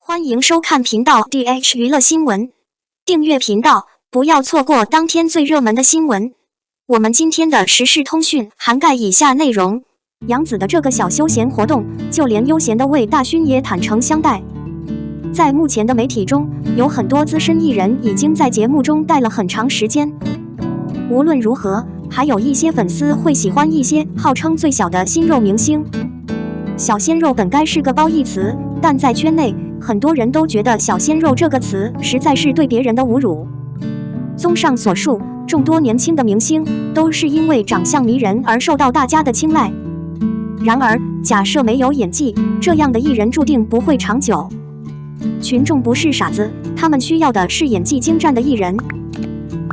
欢迎收看频道 DH 娱乐新闻，订阅频道，不要错过当天最热门的新闻。我们今天的时事通讯涵盖以下内容：杨紫的这个小休闲活动，就连悠闲的魏大勋也坦诚相待。在目前的媒体中，有很多资深艺人已经在节目中待了很长时间。无论如何，还有一些粉丝会喜欢一些号称最小的新肉明星。小鲜肉本该是个褒义词，但在圈内，很多人都觉得小鲜肉这个词实在是对别人的侮辱。综上所述，众多年轻的明星都是因为长相迷人而受到大家的青睐。然而，假设没有演技，这样的艺人注定不会长久。群众不是傻子，他们需要的是演技精湛的艺人。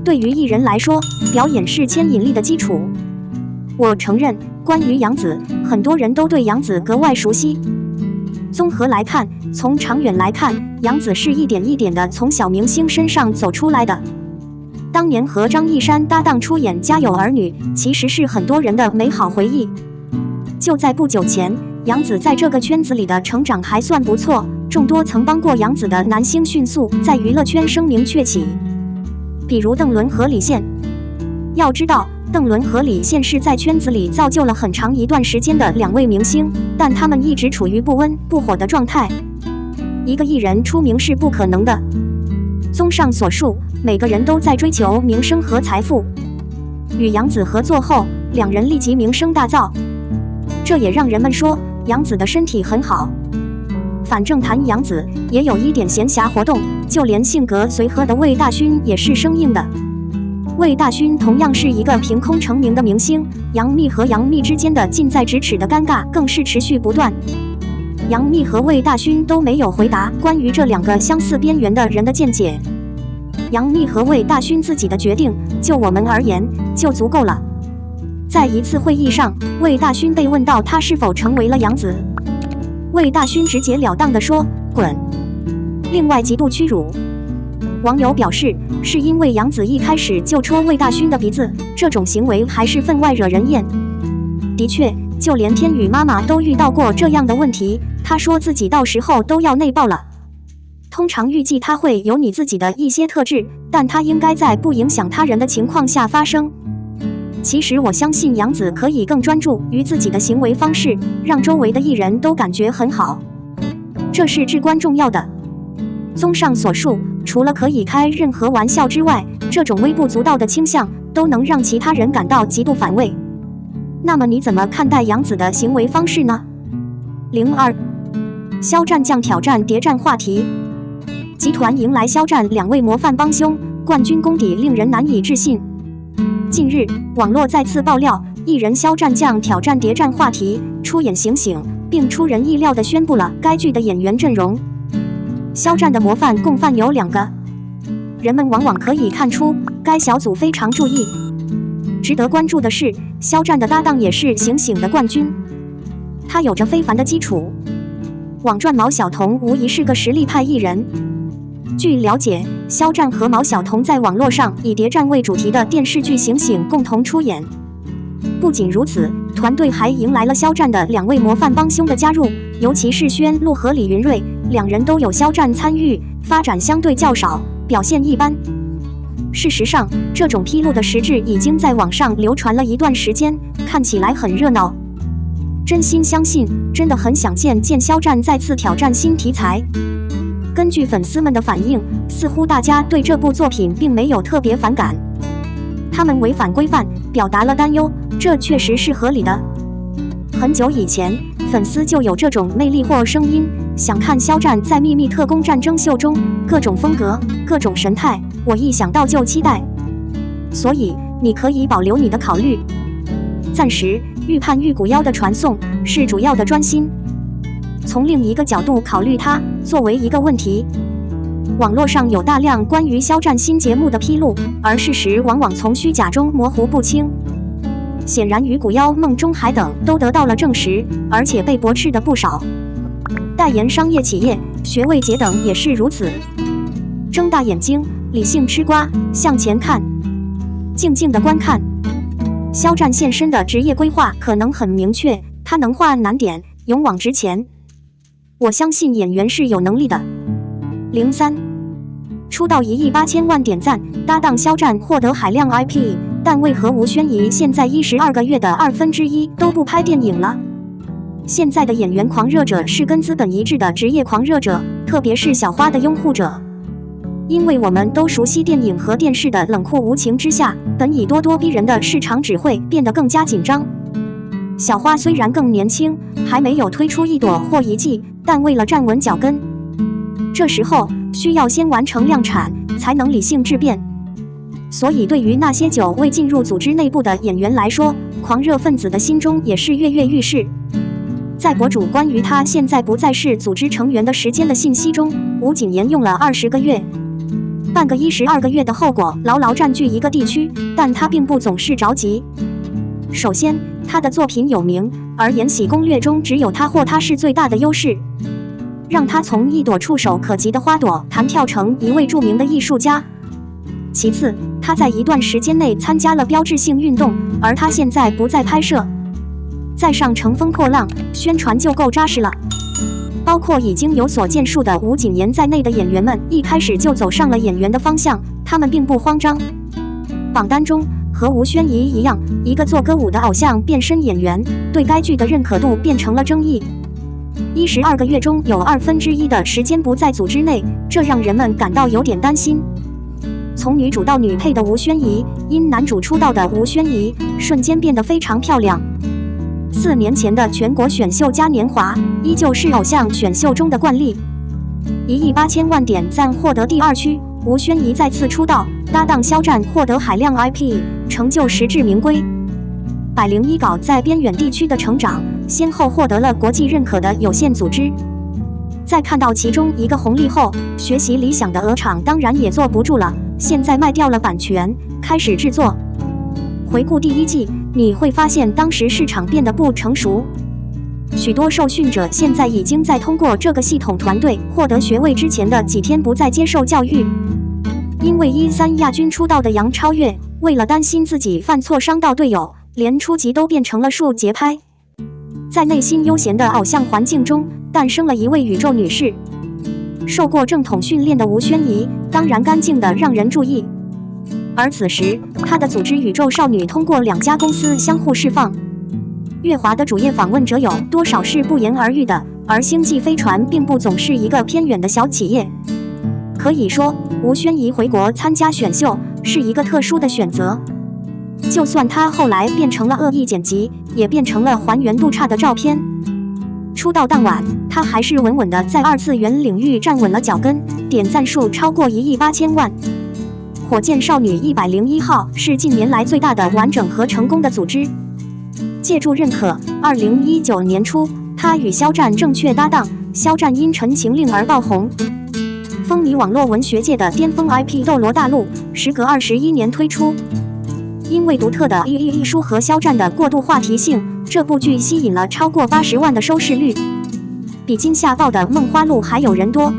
对于艺人来说，表演是牵引力的基础。我承认，关于杨紫，很多人都对杨紫格外熟悉。综合来看，从长远来看，杨紫是一点一点的从小明星身上走出来的。当年和张一山搭档出演《家有儿女》，其实是很多人的美好回忆。就在不久前，杨紫在这个圈子里的成长还算不错，众多曾帮过杨紫的男星迅速在娱乐圈声名鹊起，比如邓伦和李现。要知道，邓伦和李现是在圈子里造就了很长一段时间的两位明星，但他们一直处于不温不火的状态。一个艺人出名是不可能的。综上所述，每个人都在追求名声和财富。与杨紫合作后，两人立即名声大噪，这也让人们说杨紫的身体很好。反正谈杨紫，也有一点闲暇活动，就连性格随和的魏大勋也是生硬的。魏大勋同样是一个凭空成名的明星，杨幂和杨幂之间的近在咫尺的尴尬更是持续不断。杨幂和魏大勋都没有回答关于这两个相似边缘的人的见解。杨幂和魏大勋自己的决定，就我们而言就足够了。在一次会议上，魏大勋被问到他是否成为了杨紫，魏大勋直截了当地说：“滚！”另外极度屈辱。网友表示，是因为杨紫一开始就戳魏大勋的鼻子，这种行为还是分外惹人厌。的确，就连天宇妈妈都遇到过这样的问题，她说自己到时候都要内爆了。通常预计她会有你自己的一些特质，但她应该在不影响他人的情况下发声。其实我相信杨紫可以更专注于自己的行为方式，让周围的艺人都感觉很好，这是至关重要的。综上所述，除了可以开任何玩笑之外，这种微不足道的倾向都能让其他人感到极度反胃。那么你怎么看待杨紫的行为方式呢？02肖战将挑战谍战话题，集团迎来肖战两位模范帮凶，冠军功底令人难以置信。近日，网络再次爆料，艺人肖战将挑战谍战话题，出演醒醒，并出人意料地宣布了该剧的演员阵容。肖战的模范共犯有2个，人们往往可以看出该小组非常注意。值得关注的是，肖战的搭档也是醒醒的冠军，他有着非凡的基础。网传毛晓彤无疑是个实力派艺人。据了解，肖战和毛晓彤在网络上以谍战为主题的电视剧《醒醒》共同出演。不仅如此，团队还迎来了肖战的2位模范帮凶的加入，尤其是宣璐和李云瑞，两人都有肖战参与，发展相对较少，表现一般。事实上，这种披露的实质已经在网上流传了一段时间，看起来很热闹。真心相信，真的很想见肖战再次挑战新题材。根据粉丝们的反应，似乎大家对这部作品并没有特别反感，他们违反规范，表达了担忧，这确实是合理的。很久以前，粉丝就有这种魅力或声音，想看肖战在《秘密特工战争秀》中各种风格、各种神态，我一想到就期待。所以，你可以保留你的考虑。暂时，预判玉骨妖的传送是主要的专心。从另一个角度考虑它作为一个问题，网络上有大量关于肖战新节目的披露，而事实往往从虚假中模糊不清。显然，鱼骨妖、梦中海等都得到了证实，而且被驳斥的不少。代言商业企业、学位节等也是如此。睁大眼睛，理性吃瓜，向前看，静静的观看。肖战现身的职业规划可能很明确，他能画难点，勇往直前。我相信演员是有能力的。03出道1亿8千万点赞，搭档肖战获得海量 IP， 但为何吴宣仪现在12个月的1/2都不拍电影了？现在的演员狂热者是跟资本一致的职业狂热者，特别是小花的拥护者。因为我们都熟悉电影和电视的冷酷无情之下，本已咄咄逼人的市场只会变得更加紧张。小花虽然更年轻，还没有推出1朵或1季，但为了站稳脚跟，这时候需要先完成量产，才能理性质变。所以对于那些久未进入组织内部的演员来说，狂热分子的心中也是跃跃欲试。在博主关于他现在不再是组织成员的时间的信息中，吴谨言用了20个月，半个12个月的后果牢牢占据一个地区，但他并不总是着急。首先，他的作品有名，而《延禧攻略》中只有他或他是最大的优势，让他从1朵触手可及的花朵弹跳成一位著名的艺术家。其次，他在一段时间内参加了标志性运动，而他现在不再拍摄，再上乘风破浪，宣传就够扎实了。包括已经有所建树的吴谨言在内的演员们，一开始就走上了演员的方向，他们并不慌张。榜单中和吴宣仪一样，一个做歌舞的偶像变身演员，对该剧的认可度变成了争议。12个月中有1/2的时间不在组织内，这让人们感到有点担心。从女主到女配的吴宣仪，因男主出道的吴宣仪瞬间变得非常漂亮。4年前的全国选秀嘉年华依旧是偶像选秀中的惯例。1亿8千万点赞获得第2区，吴宣仪再次出道，搭档肖战获得海量 IP， 成就实至名归。101稿在边远地区的成长，先后获得了国际认可的有限组织。在看到其中一个红利后，学习理想的鹅厂当然也坐不住了，现在卖掉了版权，开始制作。回顾第1季，你会发现当时市场变得不成熟，许多受训者现在已经在通过这个系统团队获得学位之前的几天不再接受教育。因为13亚军出道的杨超越，为了担心自己犯错伤到队友，连初级都变成了数节拍。在内心悠闲的偶像环境中，诞生了一位宇宙女士。受过正统训练的吴宣仪，当然干净的让人注意。而此时，她的组织宇宙少女通过2家公司相互释放。乐华的主业访问者有多少是不言而喻的，而星际飞船并不总是一个偏远的小企业。可以说，吴宣仪回国参加选秀是一个特殊的选择。就算她后来变成了恶意剪辑，也变成了还原度差的照片。出道当晚，她还是稳稳的在2次元领域站稳了脚跟，点赞数超过1亿8千万。火箭少女101号是近年来最大的完整和成功的组织。借助认可，2019年初，她与肖战正确搭档，肖战因《陈情令》而爆红，风靡网络文学界的巅峰 IP《斗罗大陆》时隔21年推出。因为独特的一书和肖战的过度话题性，这部剧吸引了超过80万的收视率，比今夏报的《梦花录》还有人多。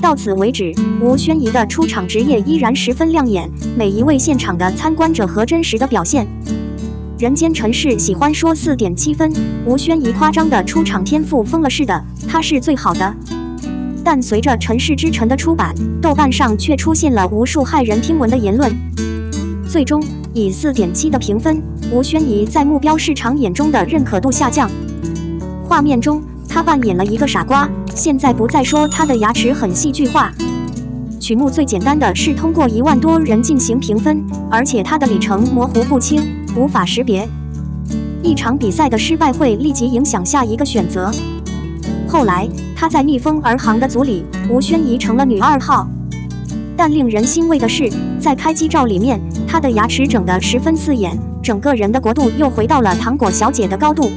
到此为止，吴宣仪的出场职业依然十分亮眼，每一位现场的参观者和真实的表现。人间尘世喜欢说4.7分，吴宣仪夸张的出场天赋疯了似的，她是最好的。但随着《尘世之尘》的出版，豆瓣上却出现了无数骇人听闻的言论。最终以4.7的评分，吴宣仪在目标市场眼中的认可度下降。画面中，她扮演了一个傻瓜，现在不再说她的牙齿很戏剧化。曲目最简单的是通过1万多人进行评分，而且它的里程模糊不清，无法识别。一场比赛的失败会立即影响下一个选择。后来，她在逆风而行的组里，吴宣仪成了女2号。但令人欣慰的是，在开机照里面，她的牙齿整得十分刺眼，整个人的国度又回到了糖果小姐的高度。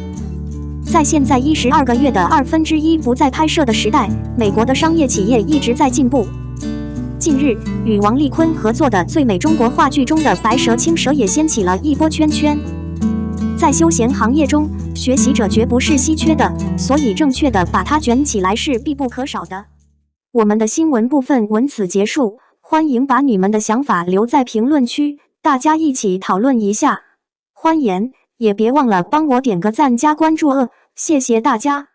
在现在12个月的1/2不再拍摄的时代，美国的商业企业一直在进步。近日，与王丽坤合作的《最美中国话剧》中的白蛇青蛇也掀起了一波圈圈。在休闲行业中，学习者绝不是稀缺的，所以正确的把它卷起来是必不可少的。我们的新闻部分文此结束，欢迎把你们的想法留在评论区，大家一起讨论一下。欢迎，也别忘了帮我点个赞加关注谢谢大家。